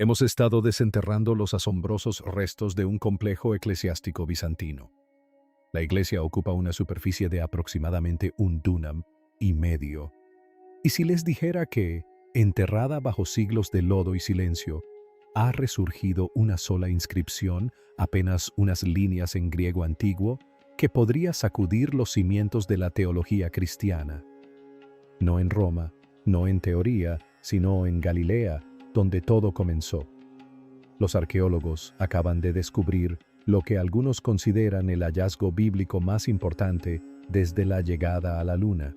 Hemos estado desenterrando los asombrosos restos de un complejo eclesiástico bizantino. La iglesia ocupa una superficie de aproximadamente 1,5 dúnam. Y si les dijera que, enterrada bajo siglos de lodo y silencio, ha resurgido una sola inscripción, apenas unas líneas en griego antiguo, que podría sacudir los cimientos de la teología cristiana. No en Roma, no en teoría, sino en Galilea, donde todo comenzó. Los arqueólogos acaban de descubrir lo que algunos consideran el hallazgo bíblico más importante desde la llegada a la luna.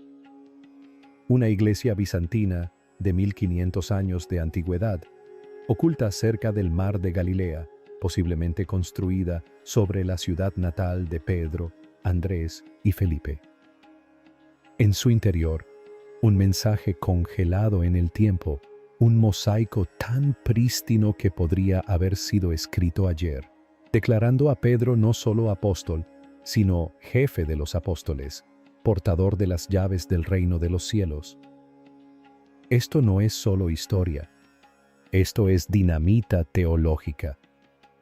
Una iglesia bizantina de 1500 años de antigüedad, oculta cerca del mar de Galilea, posiblemente construida sobre la ciudad natal de Pedro, Andrés y Felipe. En su interior, un mensaje congelado en el tiempo, un mosaico tan prístino que podría haber sido escrito ayer, declarando a Pedro no solo apóstol, sino jefe de los apóstoles, portador de las llaves del reino de los cielos. Esto no es solo historia, esto es dinamita teológica,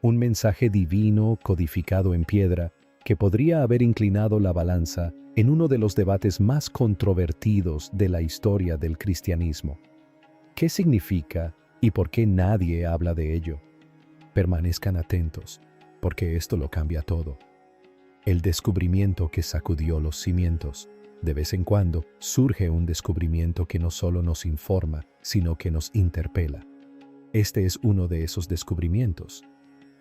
un mensaje divino codificado en piedra que podría haber inclinado la balanza en uno de los debates más controvertidos de la historia del cristianismo. ¿Qué significa y por qué nadie habla de ello? Permanezcan atentos, porque esto lo cambia todo. El descubrimiento que sacudió los cimientos. De vez en cuando surge un descubrimiento que no solo nos informa, sino que nos interpela. Este es uno de esos descubrimientos.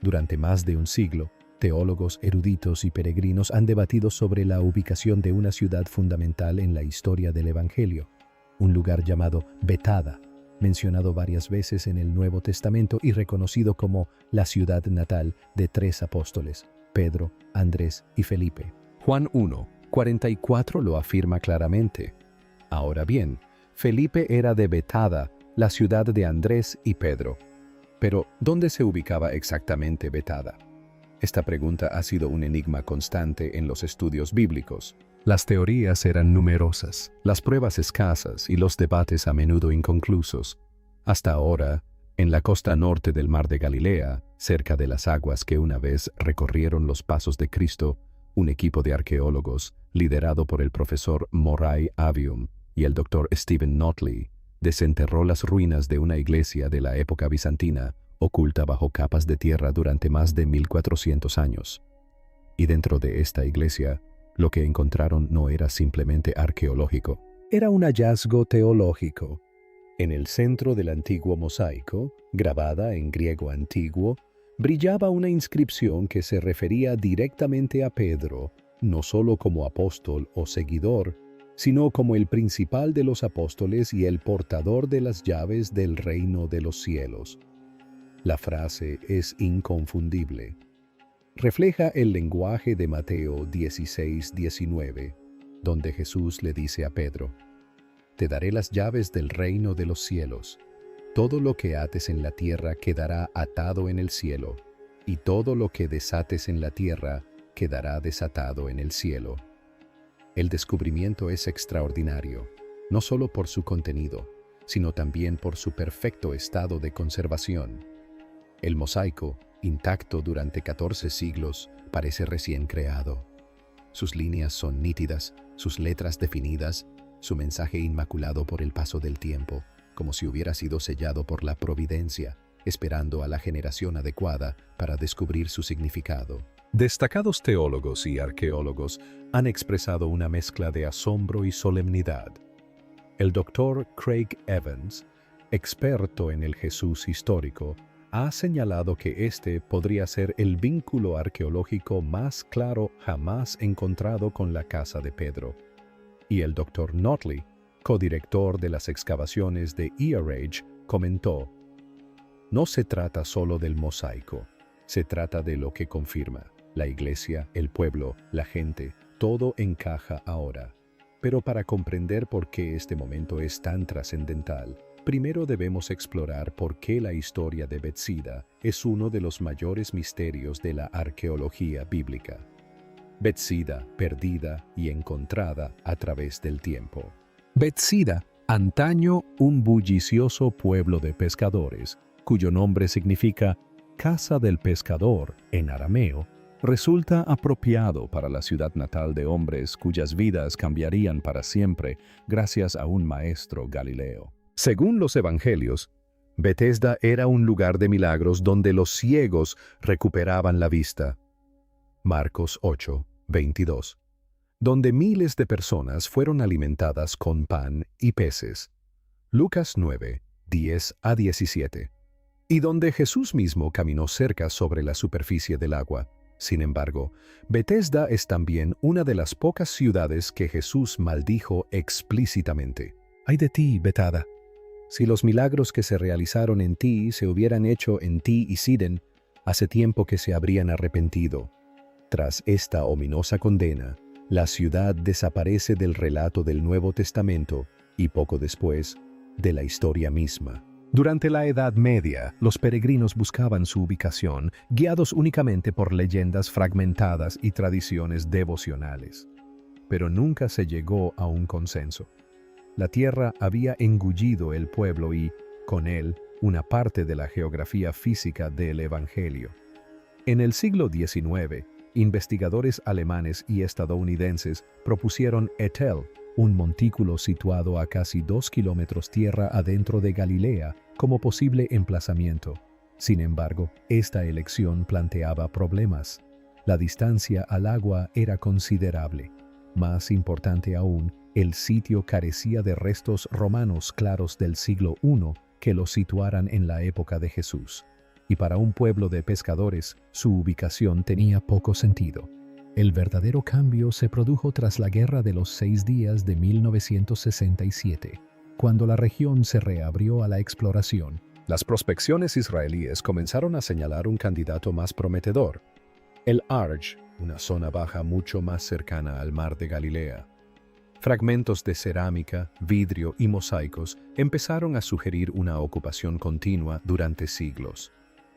Durante más de un siglo, teólogos, eruditos y peregrinos han debatido sobre la ubicación de una ciudad fundamental en la historia del Evangelio, un lugar llamado Betada, mencionado varias veces en el Nuevo Testamento y reconocido como la ciudad natal de 3 apóstoles, Pedro, Andrés y Felipe. Juan 1:44 lo afirma claramente. Ahora bien, Felipe era de Betada, la ciudad de Andrés y Pedro. Pero, ¿dónde se ubicaba exactamente Betada? Esta pregunta ha sido un enigma constante en los estudios bíblicos. Las teorías eran numerosas, las pruebas escasas y los debates a menudo inconclusos. Hasta ahora, en la costa norte del mar de Galilea, cerca de las aguas que una vez recorrieron los pasos de Cristo, un equipo de arqueólogos, liderado por el profesor Moray Avium y el doctor Stephen Notley, desenterró las ruinas de una iglesia de la época bizantina, oculta bajo capas de tierra durante más de 1400 años. Y dentro de esta iglesia, lo que encontraron no era simplemente arqueológico, era un hallazgo teológico. En el centro del antiguo mosaico, grabada en griego antiguo, brillaba una inscripción que se refería directamente a Pedro, no solo como apóstol o seguidor, sino como el principal de los apóstoles y el portador de las llaves del reino de los cielos. La frase es inconfundible. Refleja el lenguaje de Mateo 16:19, donde Jesús le dice a Pedro: «Te daré las llaves del reino de los cielos. Todo lo que ates en la tierra quedará atado en el cielo, y todo lo que desates en la tierra quedará desatado en el cielo». El descubrimiento es extraordinario, no solo por su contenido, sino también por su perfecto estado de conservación. El mosaico, intacto durante 14 siglos, parece recién creado. Sus líneas son nítidas, sus letras definidas, su mensaje inmaculado por el paso del tiempo, como si hubiera sido sellado por la providencia, esperando a la generación adecuada para descubrir su significado. Destacados teólogos y arqueólogos han expresado una mezcla de asombro y solemnidad. El doctor Craig Evans, experto en el Jesús histórico, ha señalado que este podría ser el vínculo arqueológico más claro jamás encontrado con la casa de Pedro. Y el doctor Notley, codirector de las excavaciones de ERH, comentó: «No se trata solo del mosaico, se trata de lo que confirma. La iglesia, el pueblo, la gente, todo encaja ahora. Pero para comprender por qué este momento es tan trascendental, primero debemos explorar por qué la historia de Bethsaida es uno de los mayores misterios de la arqueología bíblica. Bethsaida, perdida y encontrada a través del tiempo. Bethsaida, antaño un bullicioso pueblo de pescadores, cuyo nombre significa casa del pescador en arameo, resulta apropiado para la ciudad natal de hombres cuyas vidas cambiarían para siempre gracias a un maestro galileo. Según los evangelios, Betesda era un lugar de milagros donde los ciegos recuperaban la vista. Marcos 8, 22. Donde miles de personas fueron alimentadas con pan y peces. Lucas 9, 10 a 17. Y donde Jesús mismo caminó cerca sobre la superficie del agua. Sin embargo, Betesda es también una de las pocas ciudades que Jesús maldijo explícitamente. ¡Ay de ti, Betada! Si los milagros que se realizaron en ti se hubieran hecho en ti y Sidon, hace tiempo que se habrían arrepentido. Tras esta ominosa condena, la ciudad desaparece del relato del Nuevo Testamento y poco después, de la historia misma. Durante la Edad Media, los peregrinos buscaban su ubicación, guiados únicamente por leyendas fragmentadas y tradiciones devocionales. Pero nunca se llegó a un consenso. La tierra había engullido el pueblo y, con él, una parte de la geografía física del Evangelio. En el siglo XIX, investigadores alemanes y estadounidenses propusieron Ethel, un montículo situado a casi 2 kilómetros tierra adentro de Galilea, como posible emplazamiento. Sin embargo, esta elección planteaba problemas. La distancia al agua era considerable. Más importante aún, el sitio carecía de restos romanos claros del siglo I que lo situaran en la época de Jesús. Y para un pueblo de pescadores, su ubicación tenía poco sentido. El verdadero cambio se produjo tras la Guerra de los 6 días de 1967, cuando la región se reabrió a la exploración. Las prospecciones israelíes comenzaron a señalar un candidato más prometedor, el Arj, una zona baja mucho más cercana al mar de Galilea. Fragmentos de cerámica, vidrio y mosaicos empezaron a sugerir una ocupación continua durante siglos.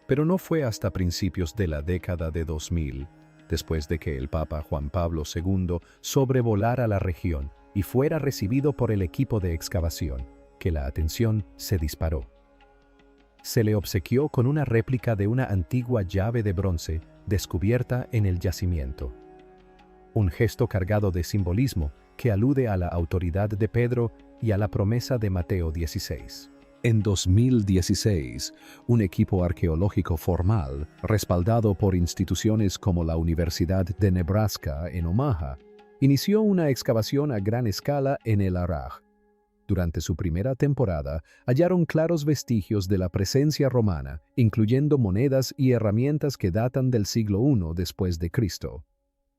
Pero no fue hasta principios de la década de 2000, después de que el Papa Juan Pablo II sobrevolara la región y fuera recibido por el equipo de excavación, que la atención se disparó. Se le obsequió con una réplica de una antigua llave de bronce descubierta en el yacimiento. Un gesto cargado de simbolismo que alude a la autoridad de Pedro y a la promesa de Mateo 16. En 2016, un equipo arqueológico formal, respaldado por instituciones como la Universidad de Nebraska en Omaha, inició una excavación a gran escala en el Araj. Durante su primera temporada, hallaron claros vestigios de la presencia romana, incluyendo monedas y herramientas que datan del siglo I después de Cristo.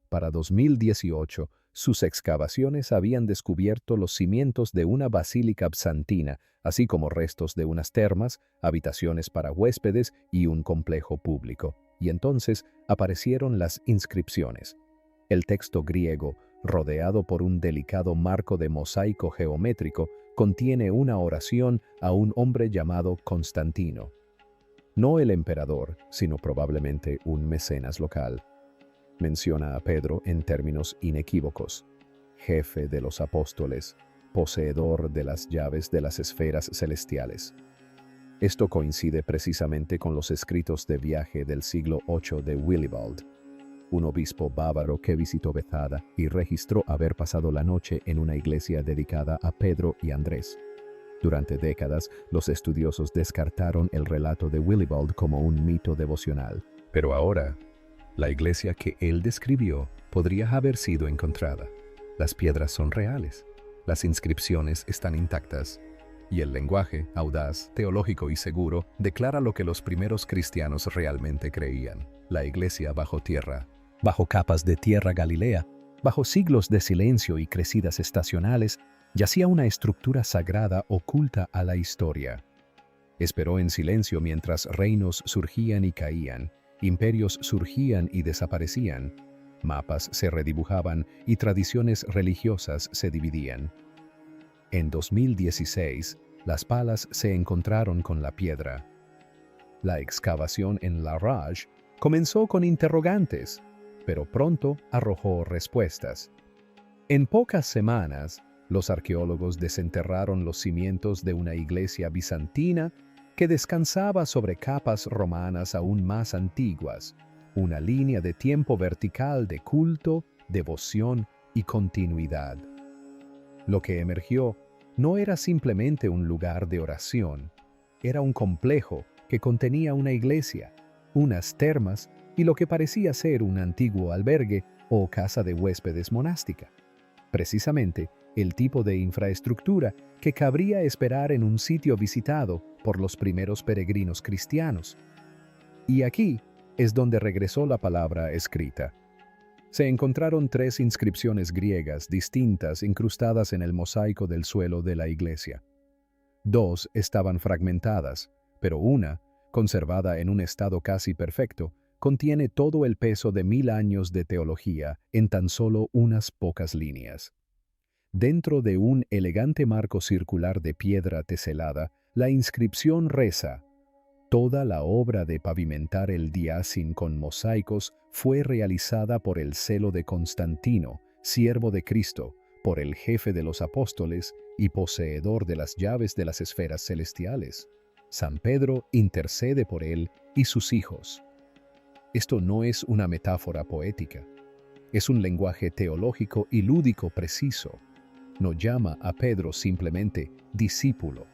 Para 2018, sus excavaciones habían descubierto los cimientos de una basílica bizantina, así como restos de unas termas, habitaciones para huéspedes y un complejo público. Y entonces aparecieron las inscripciones. El texto griego, rodeado por un delicado marco de mosaico geométrico, contiene una oración a un hombre llamado Constantino. No el emperador, sino probablemente un mecenas local. Menciona a Pedro en términos inequívocos: jefe de los apóstoles, poseedor de las llaves de las esferas celestiales. Esto coincide precisamente con los escritos de viaje del siglo VIII de Willibald, un obispo bávaro que visitó Bethsaida y registró haber pasado la noche en una iglesia dedicada a Pedro y Andrés. Durante décadas, los estudiosos descartaron el relato de Willibald como un mito devocional. Pero ahora, la iglesia que él describió podría haber sido encontrada. Las piedras son reales, las inscripciones están intactas, y el lenguaje, audaz, teológico y seguro, declara lo que los primeros cristianos realmente creían: la iglesia bajo tierra. Bajo capas de tierra Galilea, bajo siglos de silencio y crecidas estacionales, yacía una estructura sagrada oculta a la historia. Esperó en silencio mientras reinos surgían y caían, imperios surgían y desaparecían, mapas se redibujaban y tradiciones religiosas se dividían. En 2016, las palas se encontraron con la piedra. La excavación en Laraj comenzó con interrogantes, pero pronto arrojó respuestas. En pocas semanas, los arqueólogos desenterraron los cimientos de una iglesia bizantina que descansaba sobre capas romanas aún más antiguas, una línea de tiempo vertical de culto, devoción y continuidad. Lo que emergió no era simplemente un lugar de oración, era un complejo que contenía una iglesia, unas termas y lo que parecía ser un antiguo albergue o casa de huéspedes monástica. Precisamente el tipo de infraestructura que cabría esperar en un sitio visitado por los primeros peregrinos cristianos. Y aquí es donde regresó la palabra escrita. Se encontraron 3 inscripciones griegas distintas incrustadas en el mosaico del suelo de la iglesia. 2 estaban fragmentadas, pero una, conservada en un estado casi perfecto, contiene todo el peso de 1000 años de teología en tan solo unas pocas líneas. Dentro de un elegante marco circular de piedra teselada, la inscripción reza: toda la obra de pavimentar el diásin con mosaicos fue realizada por el celo de Constantino, siervo de Cristo, por el jefe de los apóstoles y poseedor de las llaves de las esferas celestiales. San Pedro intercede por él y sus hijos. Esto no es una metáfora poética. Es un lenguaje teológico y lúdico preciso. No llama a Pedro simplemente discípulo.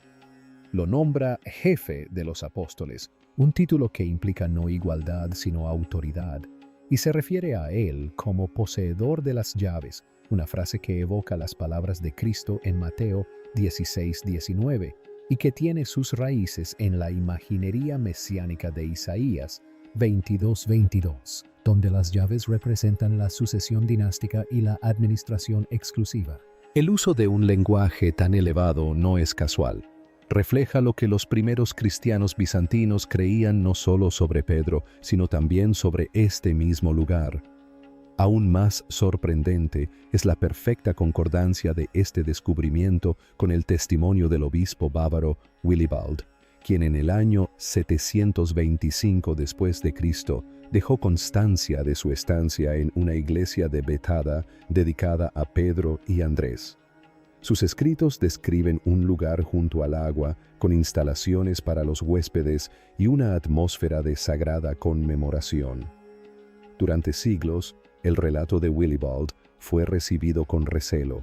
Lo nombra jefe de los apóstoles, un título que implica no igualdad sino autoridad, y se refiere a él como poseedor de las llaves, una frase que evoca las palabras de Cristo en Mateo 16:19 y que tiene sus raíces en la imaginería mesiánica de Isaías 22:22, donde las llaves representan la sucesión dinástica y la administración exclusiva. El uso de un lenguaje tan elevado no es casual. Refleja lo que los primeros cristianos bizantinos creían no solo sobre Pedro, sino también sobre este mismo lugar. Aún más sorprendente es la perfecta concordancia de este descubrimiento con el testimonio del obispo bávaro Willibald, quien en el año 725 después de Cristo dejó constancia de su estancia en una iglesia de Betada dedicada a Pedro y Andrés. Sus escritos describen un lugar junto al agua con instalaciones para los huéspedes y una atmósfera de sagrada conmemoración. Durante siglos, el relato de Willibald fue recibido con recelo,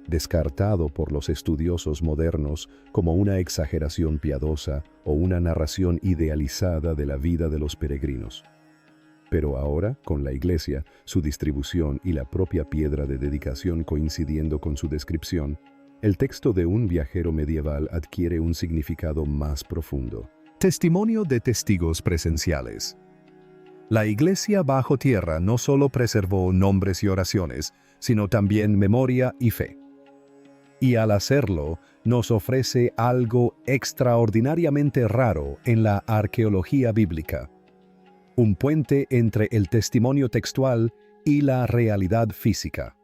descartado por los estudiosos modernos como una exageración piadosa o una narración idealizada de la vida de los peregrinos. Pero ahora, con la iglesia, su distribución y la propia piedra de dedicación coincidiendo con su descripción, el texto de un viajero medieval adquiere un significado más profundo. Testimonio de testigos presenciales. La iglesia bajo tierra no solo preservó nombres y oraciones, sino también memoria y fe. Y al hacerlo, nos ofrece algo extraordinariamente raro en la arqueología bíblica: un puente entre el testimonio textual y la realidad física.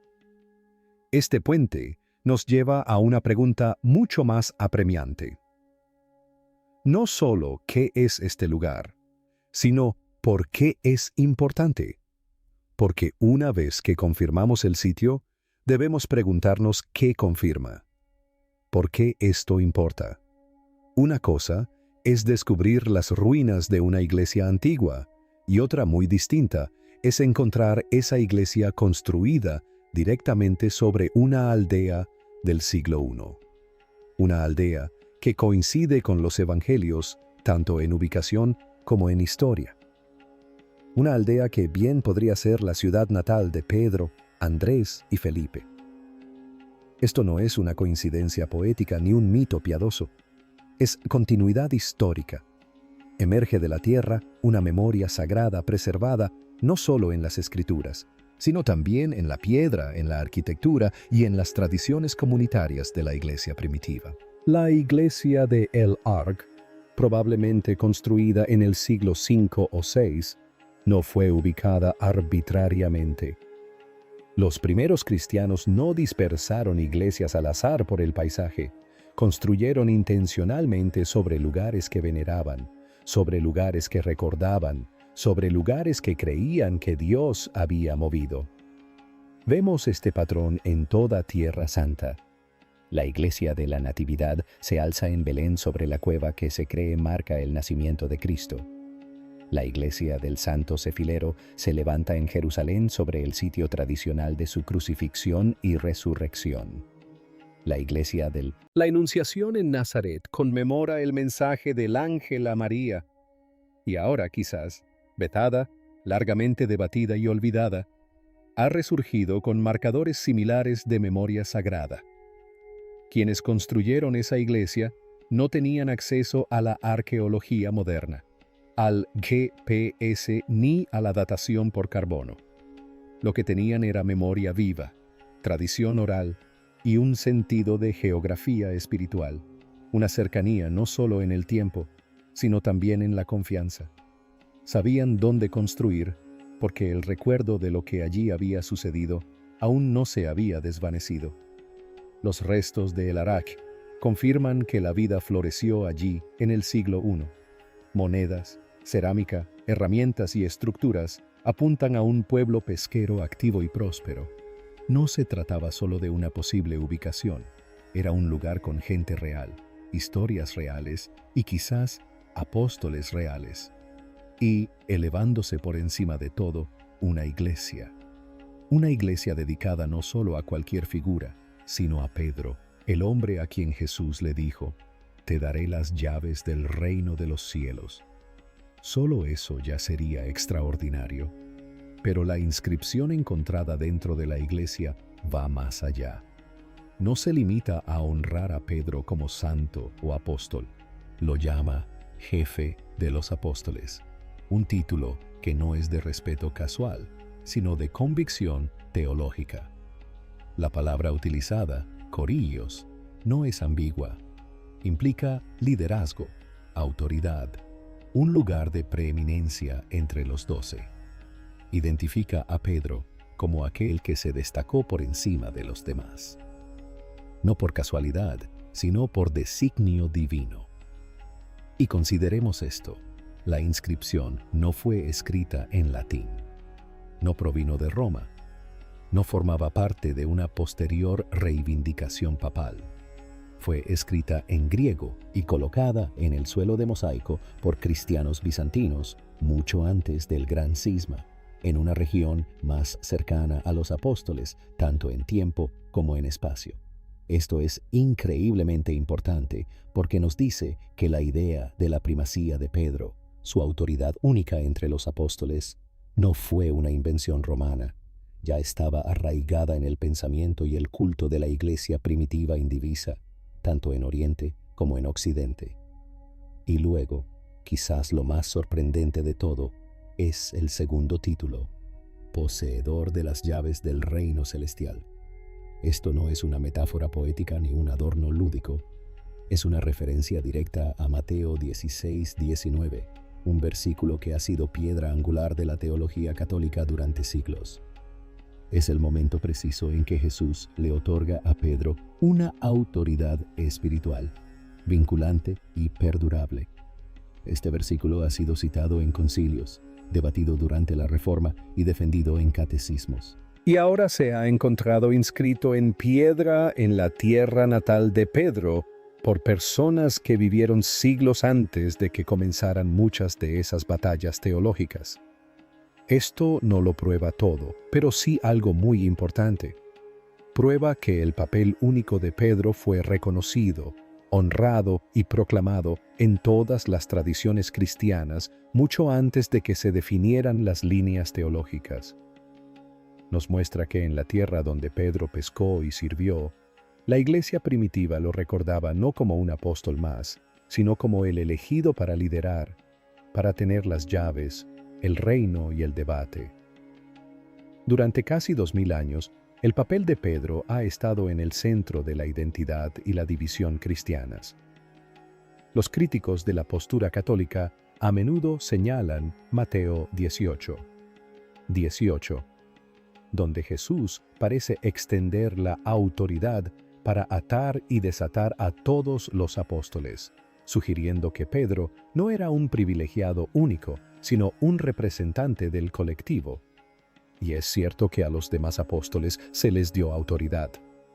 Este puente nos lleva a una pregunta mucho más apremiante. No solo qué es este lugar, sino por qué es importante. Porque una vez que confirmamos el sitio, debemos preguntarnos qué confirma. ¿Por qué esto importa? Una cosa es descubrir las ruinas de una iglesia antigua, y otra muy distinta es encontrar esa iglesia construida directamente sobre una aldea del siglo I. Una aldea que coincide con los evangelios tanto en ubicación como en historia. Una aldea que bien podría ser la ciudad natal de Pedro, Andrés y Felipe. Esto no es una coincidencia poética ni un mito piadoso. Es continuidad histórica. Emerge de la tierra una memoria sagrada preservada no solo en las escrituras, sino también en la piedra, en la arquitectura y en las tradiciones comunitarias de la iglesia primitiva. La iglesia de El Ark, probablemente construida en el siglo V o VI, no fue ubicada arbitrariamente. Los primeros cristianos no dispersaron iglesias al azar por el paisaje, construyeron intencionalmente sobre lugares que veneraban, sobre lugares que recordaban, sobre lugares que creían que Dios había movido. Vemos este patrón en toda Tierra Santa. La iglesia de la Natividad se alza en Belén sobre la cueva que se cree marca el nacimiento de Cristo. La iglesia del Santo Cefilero se levanta en Jerusalén sobre el sitio tradicional de su crucifixión y resurrección. La iglesia del La Anunciación en Nazaret conmemora el mensaje del ángel a María. Y ahora quizás, vetada, largamente debatida y olvidada, ha resurgido con marcadores similares de memoria sagrada. Quienes construyeron esa iglesia no tenían acceso a la arqueología moderna, al GPS ni a la datación por carbono. Lo que tenían era memoria viva, tradición oral y un sentido de geografía espiritual, una cercanía no solo en el tiempo, sino también en la confianza. Sabían dónde construir, porque el recuerdo de lo que allí había sucedido aún no se había desvanecido. Los restos de El Arak confirman que la vida floreció allí en el siglo I. Monedas, cerámica, herramientas y estructuras apuntan a un pueblo pesquero activo y próspero. No se trataba solo de una posible ubicación, era un lugar con gente real, historias reales y quizás apóstoles reales. Y, elevándose por encima de todo, una iglesia. Una iglesia dedicada no solo a cualquier figura, sino a Pedro, el hombre a quien Jesús le dijo: «Te daré las llaves del reino de los cielos». Solo eso ya sería extraordinario. Pero la inscripción encontrada dentro de la iglesia va más allá. No se limita a honrar a Pedro como santo o apóstol. Lo llama jefe de los apóstoles, un título que no es de respeto casual, sino de convicción teológica. La palabra utilizada, koríos, no es ambigua. Implica liderazgo, autoridad, un lugar de preeminencia entre los 12. Identifica a Pedro como aquel que se destacó por encima de los demás. No por casualidad, sino por designio divino. Y consideremos esto: la inscripción no fue escrita en latín. No provino de Roma. No formaba parte de una posterior reivindicación papal. Fue escrita en griego y colocada en el suelo de mosaico por cristianos bizantinos mucho antes del Gran Cisma, en una región más cercana a los apóstoles, tanto en tiempo como en espacio. Esto es increíblemente importante porque nos dice que la idea de la primacía de Pedro, su autoridad única entre los apóstoles, no fue una invención romana. Ya estaba arraigada en el pensamiento y el culto de la iglesia primitiva indivisa, tanto en Oriente como en Occidente. Y luego, quizás lo más sorprendente de todo, es el segundo título: poseedor de las llaves del reino celestial. Esto no es una metáfora poética ni un adorno lúdico, es una referencia directa a Mateo 16:19, un versículo que ha sido piedra angular de la teología católica durante siglos. Es el momento preciso en que Jesús le otorga a Pedro una autoridad espiritual, vinculante y perdurable. Este versículo ha sido citado en concilios, debatido durante la Reforma y defendido en catecismos. Y ahora se ha encontrado inscrito en piedra en la tierra natal de Pedro por personas que vivieron siglos antes de que comenzaran muchas de esas batallas teológicas. Esto no lo prueba todo, pero sí algo muy importante. Prueba que el papel único de Pedro fue reconocido, honrado y proclamado en todas las tradiciones cristianas mucho antes de que se definieran las líneas teológicas. Nos muestra que en la tierra donde Pedro pescó y sirvió, la iglesia primitiva lo recordaba no como un apóstol más, sino como el elegido para liderar, para tener las llaves, el reino y el debate. Durante casi 2000 años, el papel de Pedro ha estado en el centro de la identidad y la división cristianas. Los críticos de la postura católica a menudo señalan Mateo 18, donde Jesús parece extender la autoridad para atar y desatar a todos los apóstoles, sugiriendo que Pedro no era un privilegiado único, sino un representante del colectivo. Y es cierto que a los demás apóstoles se les dio autoridad,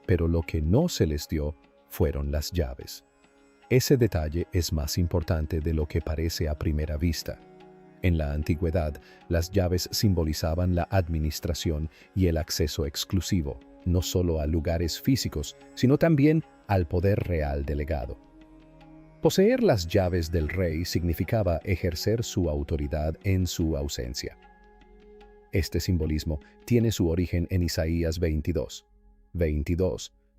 pero lo que no se les dio fueron las llaves. Ese detalle es más importante de lo que parece a primera vista. En la antigüedad, las llaves simbolizaban la administración y el acceso exclusivo, no solo a lugares físicos, sino también al poder real delegado. Poseer las llaves del rey significaba ejercer su autoridad en su ausencia. Este simbolismo tiene su origen en Isaías 22,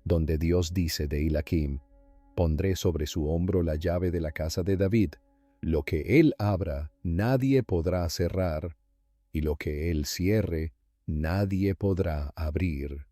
donde Dios dice de Eliakim: «Pondré sobre su hombro la llave de la casa de David. Lo que él abra, nadie podrá cerrar, y lo que él cierre, nadie podrá abrir».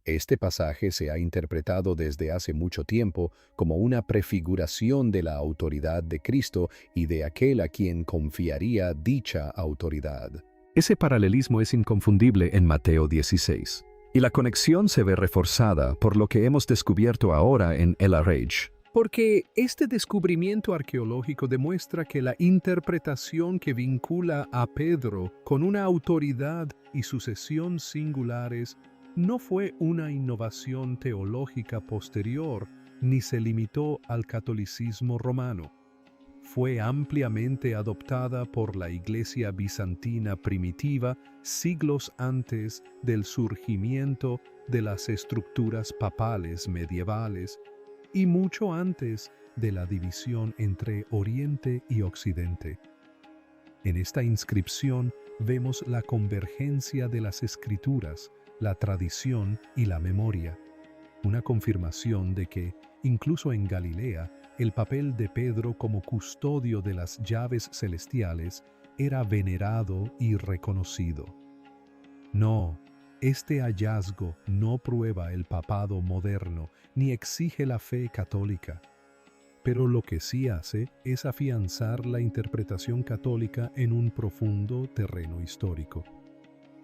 Este pasaje se ha interpretado desde hace mucho tiempo como una prefiguración de la autoridad de Cristo y de aquel a quien confiaría dicha autoridad. Ese paralelismo es inconfundible en Mateo 16, y la conexión se ve reforzada por lo que hemos descubierto ahora en El Arraij. Porque este descubrimiento arqueológico demuestra que la interpretación que vincula a Pedro con una autoridad y sucesión singulares no fue una innovación teológica posterior, ni se limitó al catolicismo romano. Fue ampliamente adoptada por la Iglesia bizantina primitiva siglos antes del surgimiento de las estructuras papales medievales y mucho antes de la división entre Oriente y Occidente. En esta inscripción vemos la convergencia de las escrituras, la tradición y la memoria, una confirmación de que, incluso en Galilea, el papel de Pedro como custodio de las llaves celestiales era venerado y reconocido. No, este hallazgo no prueba el papado moderno ni exige la fe católica, pero lo que sí hace es afianzar la interpretación católica en un profundo terreno histórico.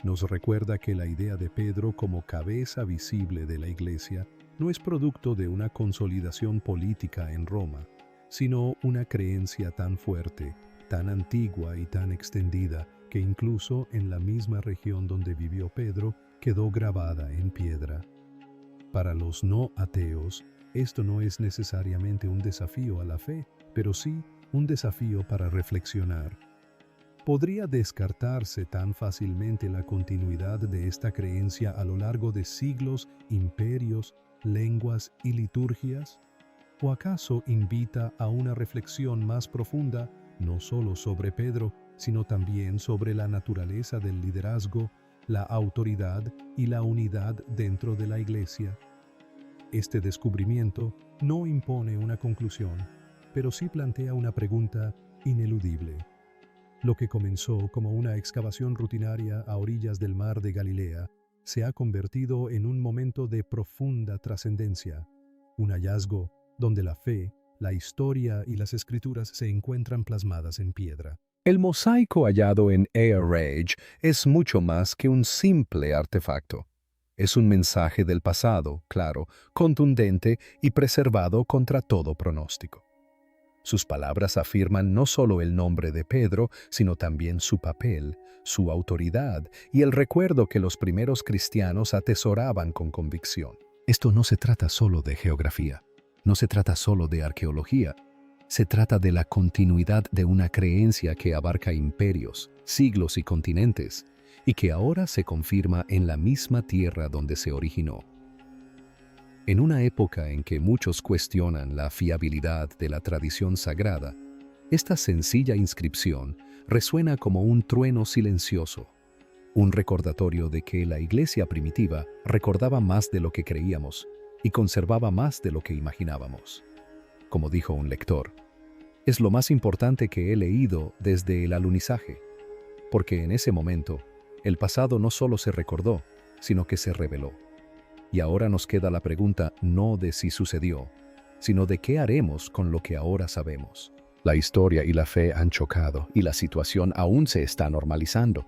Nos recuerda que la idea de Pedro como cabeza visible de la Iglesia no es producto de una consolidación política en Roma, sino una creencia tan fuerte, tan antigua y tan extendida que incluso en la misma región donde vivió Pedro quedó grabada en piedra. Para los no ateos, esto no es necesariamente un desafío a la fe, pero sí un desafío para reflexionar. ¿Podría descartarse tan fácilmente la continuidad de esta creencia a lo largo de siglos, imperios, lenguas y liturgias? ¿O acaso invita a una reflexión más profunda, no solo sobre Pedro, sino también sobre la naturaleza del liderazgo, la autoridad y la unidad dentro de la Iglesia? Este descubrimiento no impone una conclusión, pero sí plantea una pregunta ineludible. Lo que comenzó como una excavación rutinaria a orillas del mar de Galilea se ha convertido en un momento de profunda trascendencia, un hallazgo donde la fe, la historia y las escrituras se encuentran plasmadas en piedra. El mosaico hallado en El Arraij es mucho más que un simple artefacto. Es un mensaje del pasado, claro, contundente y preservado contra todo pronóstico. Sus palabras afirman no solo el nombre de Pedro, sino también su papel, su autoridad y el recuerdo que los primeros cristianos atesoraban con convicción. Esto no se trata solo de geografía, no se trata solo de arqueología, se trata de la continuidad de una creencia que abarca imperios, siglos y continentes, y que ahora se confirma en la misma tierra donde se originó. En una época en que muchos cuestionan la fiabilidad de la tradición sagrada, esta sencilla inscripción resuena como un trueno silencioso, un recordatorio de que la Iglesia primitiva recordaba más de lo que creíamos y conservaba más de lo que imaginábamos. Como dijo un lector, es lo más importante que he leído desde el alunizaje, porque en ese momento el pasado no solo se recordó, sino que se reveló. Y ahora nos queda la pregunta no de si sucedió, sino de qué haremos con lo que ahora sabemos. La historia y la fe han chocado y la situación aún se está normalizando.